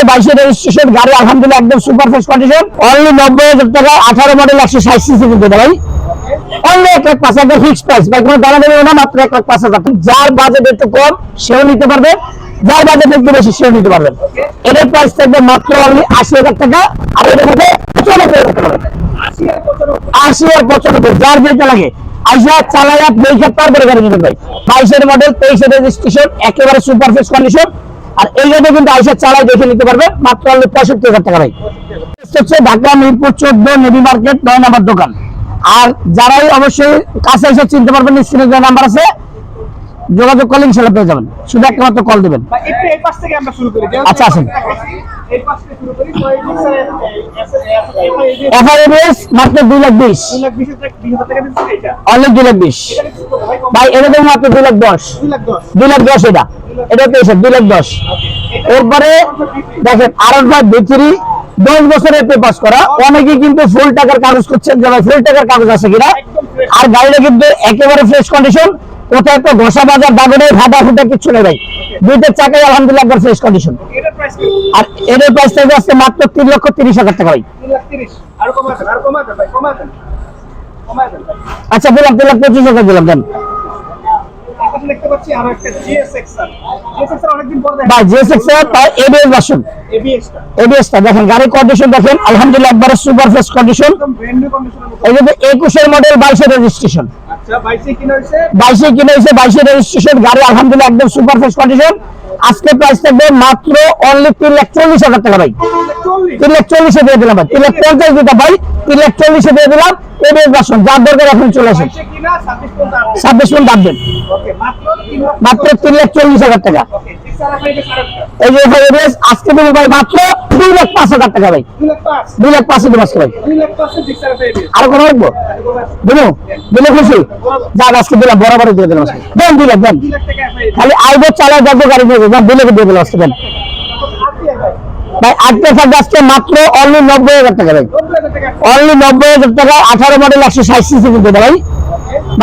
22 registration গাড়ি আলহামদুলিল্লাহ একদম সুপার ফ্রেশ কন্ডিশন অনলি 90,000 টাকা 18 মডেল 160 সিসি কিন্তু ভাই অনলি 1,05,000 ফিক্সড প্রাইস ভাই কোনো দাম দেবে না মাত্র 1,05,000 যার বাজেট একটু কম সেও নিতে পারবে যার বাজেট একটু বেশি সেও নিতে পারবে এর প্রাইস থাকবে মাত্র অনলি 80,000 টাকা আর এর মধ্যে 95,000 টাকা 80 আর 95 যার যেটা লাগে আইসা চালায়া দেখে তারপরে গাড়ি নিতে ভাই 22 এর মডেল 23 এর রেজিস্ট্রেশন একেবারে সুপার ফ্রেশ কন্ডিশন আর এই গাড়ি কিন্তু আইসা চালাই দেখে নিতে পারবে মাত্র অনলি 65,000 টাকা ভাই হচ্ছে ঢাকা মিরপুর 14 নেভি মার্কেট 9 নম্বর দোকান আর যারাই অবশ্যই কাছে এসে চিনতে পারবেন স্ক্রিনে যে নাম্বার আছে যোগাযোগ করলে ইনশাআল্লাহ পেয়ে যাবেন শুধু একটা মাত্র কল দিবেন একটু এই পাশ থেকে আমরা শুরু করি আচ্ছা আসেন এই পাশ থেকে শুরু করি এফআইএস মাত্র 2,20,000 টাকা দিচ্ছি এটা অনলি 2,20,000 ভাই এটা দেব মাত্র 2,10,000 2,10,000 এটা পেয়েছে 2,10,000 এরপরে দেখেন আরো ভিতরি 10 বছরের পেপারস করা অনেকেই কিন্তু ফুল টাকার কাগজ করছেন যে ভাই ফুল টাকার কাগজ আছে কিনা আর গাড়িটা কিন্তু একেবারে ফ্রেশ কন্ডিশন কোথায় তো ঘষা বাজার দাগড়ে ভাটা ফুটা কিছু নেই ভাই দুইটা চাকাই আলহামদুলিল্লাহ একবার ফ্রেশ কন্ডিশন আর এর প্রাইস থাকবে আজকে মাত্র 3,30,000 টাকা ভাই 3,30,000 আর কমাতে ভাই কমাতে আচ্ছা বললাম 3,25,000 দিলাম দেন এখন দেখতে পাচ্ছি আরো একটা জিএসএক্সআর অনেকদিন পর ভাই জিএসএক্সআর তাই এবিএস ভার্সন এবিএসটা দেখেন গাড়ির কন্ডিশন দেখেন আলহামদুলিল্লাহ একবারে সুপার ফ্রেশ কন্ডিশন একদম ব্র্যান্ড নিউ কন্ডিশন এই যে 21 এর মডেল 22 এর রেজিস্ট্রেশন আচ্ছা 22 কিনা হইছে 22 এর রেজিস্ট্রেশন গাড়ি আলহামদুলিল্লাহ একদম সুপার ফ্রেশ কন্ডিশন আজকে প্রাইস থাকবে মাত্র অনলি 3,40,000 টাকা ভাই 3,40,000 দিয়ে দিলাম ভাই 3,50,000 দিতে ভাই 3,40,000 দিয়ে দিলাম এবিএস ভার্সন যার দরকার এখন চলে আসেন 22 কিনা 26 পর্যন্ত আপডেট ওকে মাত্র 3,40,000 টাকা ওকে 6,5,000 এই যে এবিএস আজকে দেবো ভাই মাত্র 2,05,000 টাকা ভাই 2,05,000 দেবো আজকে ভাই 2,05,000 6,500 আর কোনো রাখবো দেবো দিলে খুশি যা আজকে দিলাম বরাবর দিয়ে দিলাম আজকে দেন দিলে দেন 2 লাখ টাকা এফআইডি খালি আইবো চালায় দেখবো গাড়ি নিয়ে যাবো দিলে দিয়ে দিলাম আজকে দেন ভাই আজকে থাকবে আজকে মাত্র অনলি 90,000 টাকা ভাই 90,000 টাকা অনলি 90,000 টাকা 18 মডেল 160 সিসি কিন্তু ভাই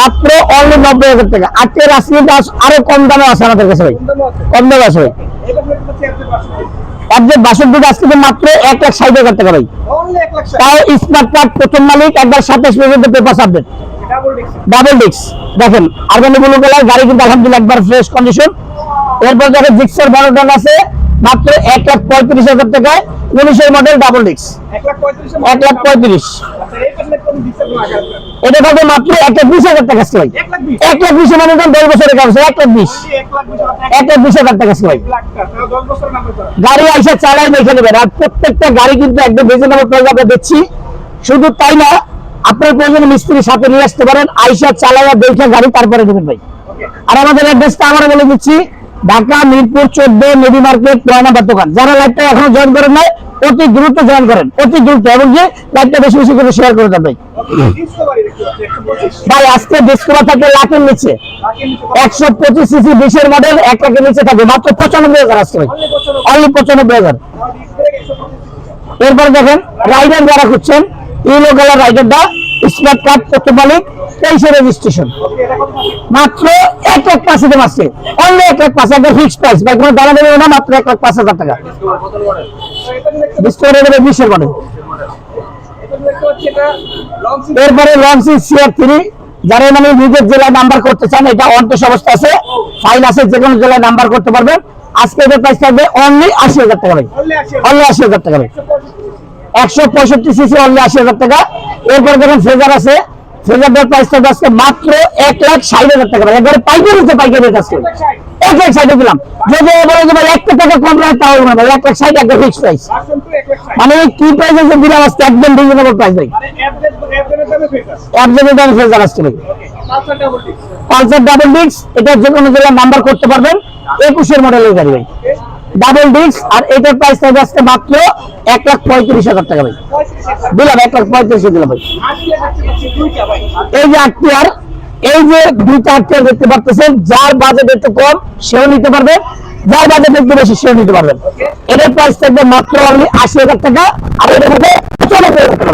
মাত্র অনলি 90,000 টাকা আজকের আজকে আরো কম দামে আছে আমাদের কাছে ভাই কম দামে আছে ভাই এটা দেখতে পাচ্ছি আপনি একদম 62 আজকে মাত্র 1,60,000 টাকা ভাই অনলি 1 লাখ তাও স্মার্ট কার্ড প্রথম মালিক একবার 27 পর্যন্ত পেপার আপডেট ডাবল ডিস্ক দেখেন আরগানি ব্লু কালার গাড়ি কিন্তু আলহামদুলিল্লাহ একবার ফ্রেশ কন্ডিশন এরপর দেখেন জিক্সার 12 আছে মাত্র 1,35,000 টাকায় 19 এর মডেল ডাবল ডিস্ক 1,35,000 1,35,000 আচ্ছা এই পাশে কোন ডিসেল লাগা এটা পাবে মাত্র 1,20,000 টাকা আছে ভাই 1,20,000 মানে 10 বছরের কাগজ 1,20,000 1,20,000 টাকা আছে ভাই গাড়ি আইসা চালায় দেখে নেবেন আর প্রত্যেকটা গাড়ি কিন্তু একদম রিজনেবল প্রাইসে আমরা দিচ্ছি শুধু তাই না আপনার প্রয়োজনে মিস্ত্রি সাথে নিয়ে আসতে পারেন আইসা চালায়া দেখে গাড়ি তারপরে দেবেন ভাই আর আমাদের অ্যাড্রেসটা আমরা বলে দিচ্ছি ঢাকা মিরপুর 14 নেভি মার্কেট 9 নম্বর দোকান যারা লাইভটা এখনো জয়েন করেন নাই অতি দ্রুত জয়েন করেন অতি দ্রুত এবং যে লাইভটা বেশি বেশি করে শেয়ার করে দেন ভাই ভাই আজকে ডিসকভার থাকে লাখের নিচে 125 সিসি 20 এর মডেল 1 লাখের নিচে থাকে মাত্র 95,000 আজকে ভাই অনলি 95,000 এরপর দেখেন রাইডার যারা খুঁজছেন ইউলো কালার রাইডারটা স্মার্ট কার্ড প্রথম মালিক 23 রেজিস্ট্রেশন মাত্র 1,05,000 দাম আছে অনলি 1,05,000 ফিক্সড প্রাইস ভাই কোনো দাম দেবে না মাত্র 1,05,000 টাকা ডিসকভার 20 এর মডেল এরপরে লঞ্চ CR3 যারা মানে নিজের জেলায় নাম্বার করতে চান এটা অন্টেস অবস্থা আছে ফাইল আছে যে কোনো জেলায় নাম্বার করতে পারবেন আজকে এর প্রাইস থাকবে অনলি 80,000 টাকা ভাই অনলি 80,000 টাকা ভাই 165 সিসি অনলি 80,000 টাকা এরপর দেখেন ফ্রেজার আছে ফ্রেজারের প্রাইস থাকবে আজকে মাত্র 1,60,000 টাকা ভাই একবারে পাইকারি কাছে 1,60,000 দিলাম যদি বলে যে ভাই 1 টাকা কম রাখতে হবে না ভাই 1,60,000 একটা ফিক্সড প্রাইস মানে কি প্রাইসে যে দিলাম আজকে একদম রিজনেবল প্রাইস ভাই অ্যাপজের দামে ফ্রেজার আসছে ভাই পালসার ডাবল ডিস্ক এটা যে কোনো জেলায় নাম্বার করতে পারবেন 21 এর মডেলের গাড়ি ভাই ডাবল ডিস্ক আর এটার প্রাইস থাকবে আজকে মাত্র 1,35,000 টাকা ভাই দিলাম 1,35,000 দিলাম ভাই এই যে আরটিআর এই যে দুইটা আরটিআর দেখতে পাচ্ছেন যার বাজেট একটু কম সেও নিতে পারবে যার বাজেট একটু বেশি সেও নিতে পারবেন এটার প্রাইস থাকবে মাত্র অনলি 80,000 টাকা আর এর মধ্যে 95,000 টাকা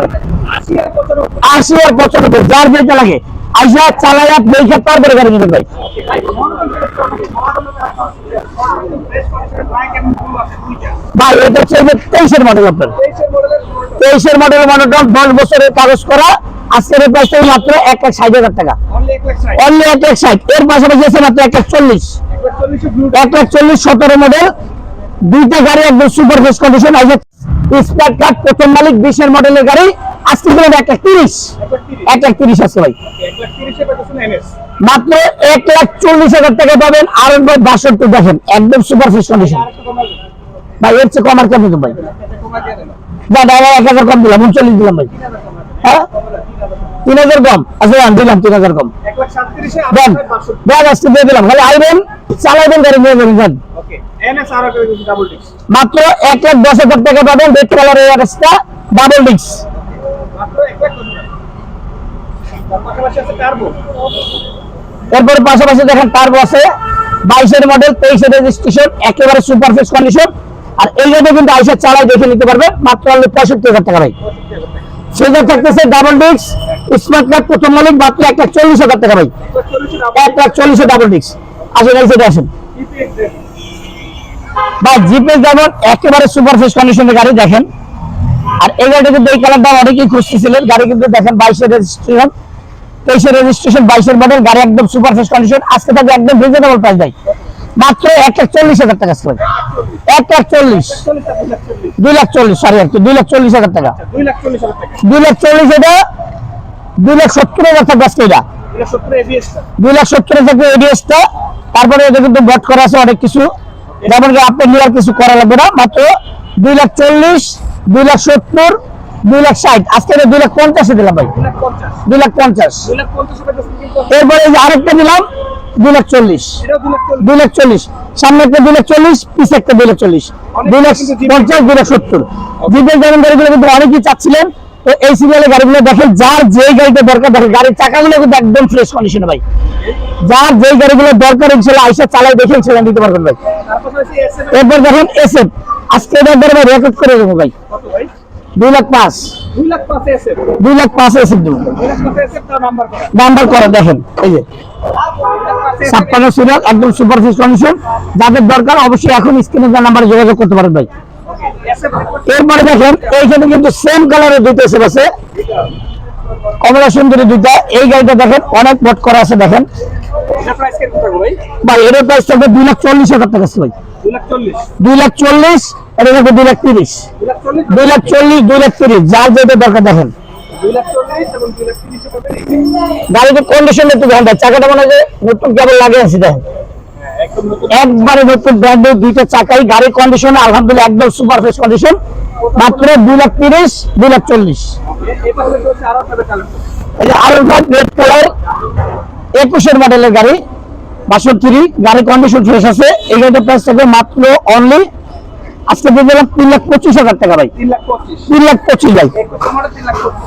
80 আর 95 যার যেটা লাগে আইসা চালায়া দেখে তারপরে গাড়ি নিতে ভাই ভাই এটা হচ্ছে 23-এর মডেল আপনার, 23-এর মডেলের মনোটন, 10 বছরের কাগজ করা। আজকের প্রাইস থেকে মাত্র 1,60,000 টাকা, অনলি 1,60,000। এর পাশাপাশি আছে মাত্র 1,40,000, 1,40,000 17 মডেল, দুইটা গাড়ি একদম super fresh condition. Smart card, প্রথম মালিক, 20-এর মডেলের গাড়ি। আজকে দিলাম 1,30,000, 1,30,000 আছে ভাই, মাত্র 1,40,000 টাকা পাবেন। আর 62 দেখেন একদম সুপার ফ্রেশ কন্ডিশন ভাই, এর চেয়ে কম আর কেমন ভাই? যা দাদা 1,000 কম দিলাম, 39 দিলাম ভাই। হ্যাঁ 3,000 কম, আচ্ছা দিলাম 3,000 কম, দেন দেন আজকে দিয়ে দিলাম। খালি আইবেন, চালাইবেন, গাড়ি নিয়ে যাবেন, দেন। মাত্র 1,10,000 টাকা পাবেন, রেড কালারের এনএসটা ডাবল ডিস্ক। এরপরে পাশাপাশি দেখেন টার্বো আছে, 22-এর মডেল, 23-এর রেজিস্ট্রেশন, একেবারে সুপার ফ্রেশ কন্ডিশন। আর এই গাড়ি কিন্তু আইসা চালাই দেখে নিতে পারবে মাত্র 65,000 টাকা ভাই। সেটা থাকতেছে ডাবল ডিস্ক স্মার্ট কার্ড, প্রথম মালিক, মাত্র 1,40,000 টাকা ভাই, 1,40,000 ডাবল ডিস্ক। আসেন এই সাইডে আসেন ভাই, জিপে যেমন একেবারে সুপার ফ্রেশ কন্ডিশনের গাড়ি দেখেন। আর এই গাড়িটা কিন্তু এই কালারটা অনেকেই খুঁজতেছিলেন, গাড়ি কিন্তু দেখেন 22-এর রেজিস্ট্রেশন, 23-এর রেজিস্ট্রেশন, 22-এর মডেল, গাড়ি একদম সুপার ফ্রেশ কন্ডিশন। আজকে থাকবে একদম রিজনেবল প্রাইস ভাই, মাত্র 1,40,000 টাকা, 1,40,000, 2,40,000, সরি আর কি 2,40,000 টাকা, 2,40,000 এটা 2,70,000 থাকবে আজকে, এটা 2,70,000 থাকবে এডিএসটা। তারপরে এটা কিন্তু বট করা আছে অনেক কিছু, যেমন কি আপনি নিয়ে আর কিছু করা লাগবে না, মাত্র 2,40,000, 2,70,000, 2,60,000। আজকে 2,50,000 দিলাম ভাই, 2,50,000। এরপরে এই যে আরেকটা দিলাম 2,40,000, 2,40,000, সামনে একটা 2,40,000, পিছে একটা 2,40,000, 2,50,000, 2,70,000। জিপের যেমন গাড়িগুলো কিন্তু অনেকেই চাচ্ছিলেন, তো এই সিরিয়ালের গাড়িগুলো দেখেন, যার যেই গাড়িটা দরকার দেখেন, গাড়ির চাকাগুলো কিন্তু একদম ফ্রেশ কন্ডিশনে ভাই, যার যেই গাড়িগুলো দরকার ইনশাআল্লাহ আইসা চালাই দেখে ইনশাআল্লাহ নিতে পারবেন ভাই। এরপর দেখেন এসএফ, আজকে এটা একবার রেকর্ড করে দেবো ভাই, 2,05,000, 2,05,000 এসএফ দেবো, নাম্বার করা দেখেন, এই যে 56 সিরিয়াল, একদম সুপার ফ্রেশ কন্ডিশন। যাদের দরকার অবশ্যই এখন স্ক্রিনে দেওয়া নাম্বারে যোগাযোগ করতে পারেন ভাই। এরপরে দেখেন এইখানে কিন্তু সেম কালারের দুইটা এসএফ আছে, কমলা সুন্দরী দুইটা। এই গাড়িটা দেখেন অনেক বট করা আছে দেখেন ভাই, এর প্রাইস থাকবে 2,40,000 টাকা ভাই, 2,40,000, এটা থাকবে 2,30,000, 2,40,000, 2,30,000, যার যেটা দরকার দেখেন। গাড়ির কন্ডিশন একটু দেখেন, চাকাটা মনে হয় নতুন কেবল লাগে আছে দেখেন, একবারে নতুন ব্র্যান্ড নিউ দুইটা চাকাই, গাড়ির কন্ডিশন আলহামদুলিল্লাহ একদম সুপার ফ্রেশ কন্ডিশন, মাত্র 2,30,000, 2,40,000। এই যে আরো রেড কালার 21-এর মডেলের গাড়ি, 62, গাড়ির কন্ডিশন ফ্রেশ আছে। এই গাড়িটার প্রাইস থাকবে মাত্র অনলি আজকে দিয়ে দিলাম 3,25,000 টাকা ভাই, 3,25,000 ভাই,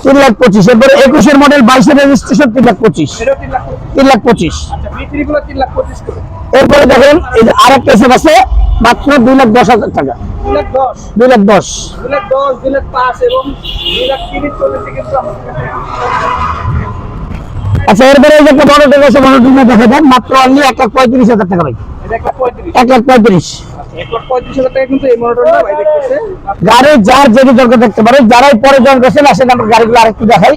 3,25,000। এরপরে 21-এর মডেল, 22-এর রেজিস্ট্রেশন, 3,25,000, 3,25,000। এরপরে দেখেন এই যে আরেকটা এসএফ আছে, মাত্র 2,10,000 টাকা, 2,10,000। আচ্ছা এরপরে এই যে একটা বড় টেক আছে, বড় টেক দেখা যান, মাত্র অনলি 1,35,000 টাকা ভাই, 1,35,000। গাড়ি যার যেটি দরকার দেখতে পারে, যারাই পরে জয়েন করছেন আসেন আমরা গাড়িগুলো আরেকটু দেখাই।